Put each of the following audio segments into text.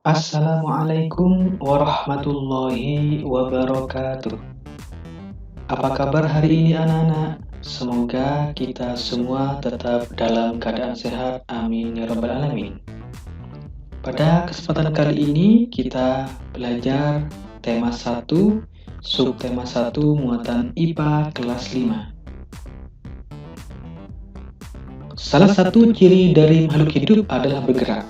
Assalamualaikum warahmatullahi wabarakatuh. Apa kabar hari ini anak-anak? Semoga kita semua tetap dalam keadaan sehat. Amin ya rabbal alamin. Pada kesempatan kali ini kita belajar tema 1, subtema 1 muatan IPA kelas 5. Salah satu ciri dari makhluk hidup adalah bergerak.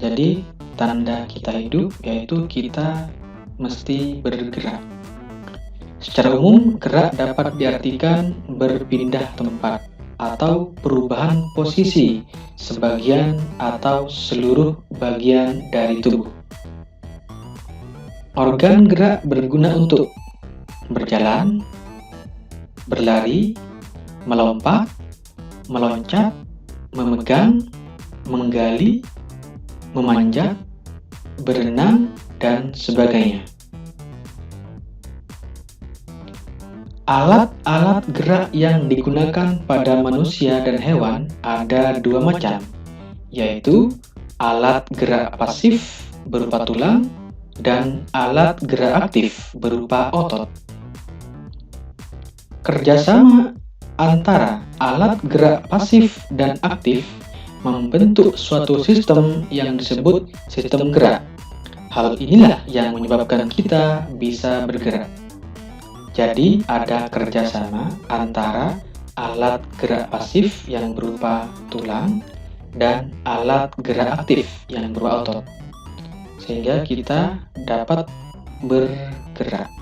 Jadi tanda kita hidup yaitu kita mesti bergerak. Secara umum, gerak dapat diartikan berpindah tempat atau perubahan posisi sebagian atau seluruh bagian dari tubuh. Organ gerak berguna untuk berjalan, berlari, melompat, meloncat, memegang, menggali, memanjat, berenang, dan sebagainya. Alat-alat gerak yang digunakan pada manusia dan hewan ada dua macam, yaitu alat gerak pasif berupa tulang dan alat gerak aktif berupa otot. Kerjasama antara alat gerak pasif dan aktif membentuk suatu sistem yang disebut sistem gerak. Hal inilah yang menyebabkan kita bisa bergerak. Jadi ada kerjasama antara alat gerak pasif yang berupa tulang dan alat gerak aktif yang berupa otot, sehingga kita dapat bergerak.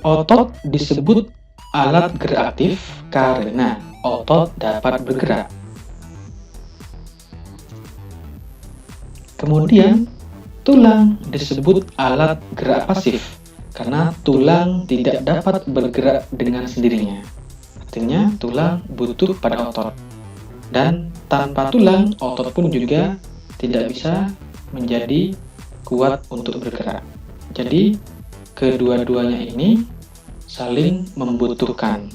Otot disebut alat gerak aktif karena otot dapat bergerak. Kemudian, tulang disebut alat gerak pasif karena tulang tidak dapat bergerak dengan sendirinya. Artinya, tulang butuh pada otot. Dan tanpa tulang, otot pun juga tidak bisa menjadi kuat untuk bergerak. Jadi, kedua-duanya ini saling membutuhkan,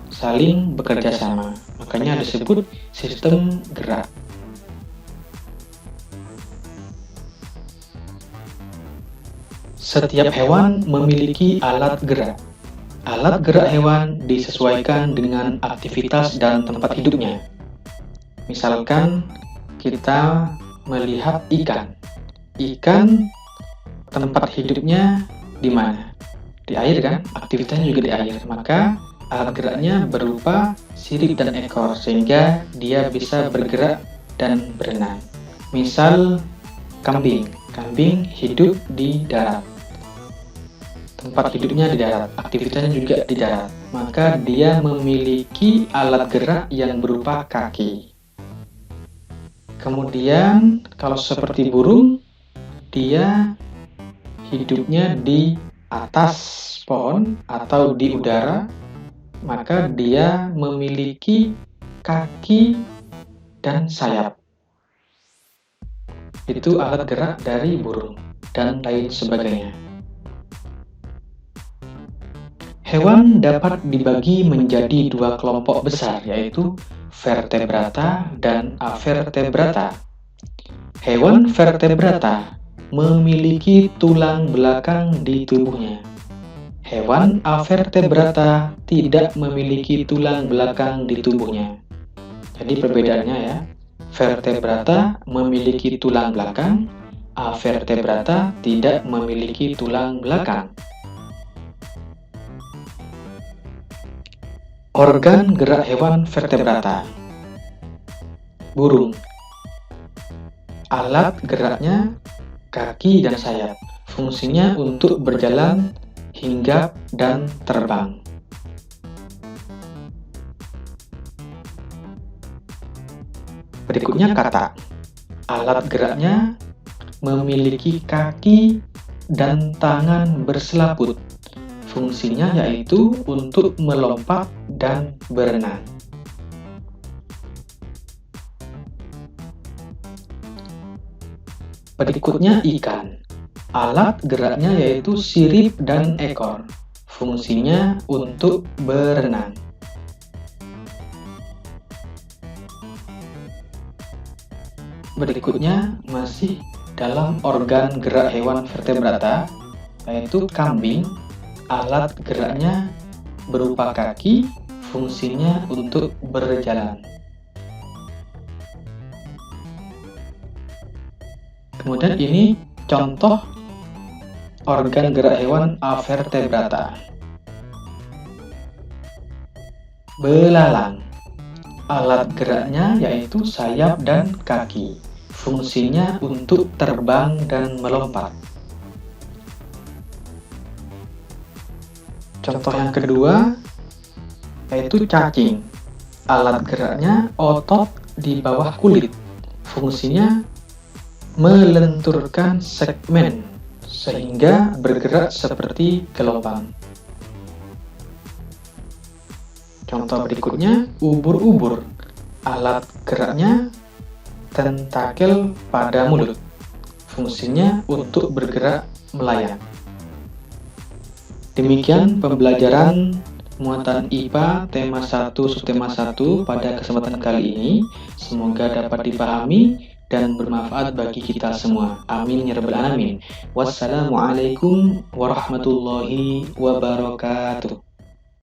saling bekerja sama. Makanya disebut sistem gerak. Setiap hewan memiliki alat gerak. Alat gerak hewan disesuaikan dengan aktivitas dan tempat hidupnya. Misalkan kita melihat ikan. Ikan tempat hidupnya di mana? Di air kan? Aktivitasnya juga di air. Maka alat geraknya berupa sirip dan ekor sehingga dia bisa bergerak dan berenang. Misal kambing. Kambing hidup di darat. Tempat hidupnya di darat, aktivitasnya juga di darat. Maka dia memiliki alat gerak yang berupa kaki. Kemudian kalau seperti burung, dia hidupnya di atas pohon atau di udara, maka dia memiliki kaki dan sayap. Itu alat gerak dari burung dan lain sebagainya. Hewan dapat dibagi menjadi dua kelompok besar, yaitu vertebrata dan avertebrata. Hewan vertebrata memiliki tulang belakang di tubuhnya. Hewan avertebrata tidak memiliki tulang belakang di tubuhnya. Jadi perbedaannya ya, vertebrata memiliki tulang belakang, avertebrata tidak memiliki tulang belakang. Organ gerak hewan vertebrata. Burung. Alat geraknya kaki dan sayap, fungsinya untuk berjalan, hinggap, dan terbang. Berikutnya katak. Alat geraknya memiliki kaki dan tangan berselaput. Fungsinya yaitu untuk melompat dan berenang. Berikutnya ikan. Alat geraknya yaitu sirip dan ekor. Fungsinya untuk berenang. berikutnya masih dalam organ gerak hewan vertebrata, yaitu kambing. Alat geraknya berupa kaki, fungsinya untuk berjalan. Kemudian ini contoh organ gerak hewan avertebrata. Belalang. Alat geraknya yaitu sayap dan kaki. Fungsinya untuk terbang dan melompat. Contoh yang kedua yaitu cacing. Alat geraknya otot di bawah kulit. Fungsinya melenturkan segmen sehingga bergerak seperti gelombang. Contoh berikutnya, ubur-ubur. Alat geraknya tentakel pada mulut. Fungsinya untuk bergerak melayang. Demikian pembelajaran muatan IPA tema 1 subtema 1 pada kesempatan kali ini. Semoga dapat dipahami dan bermanfaat bagi kita semua. Amin ya rabbal alamin. Wassalamualaikum warahmatullahi wabarakatuh.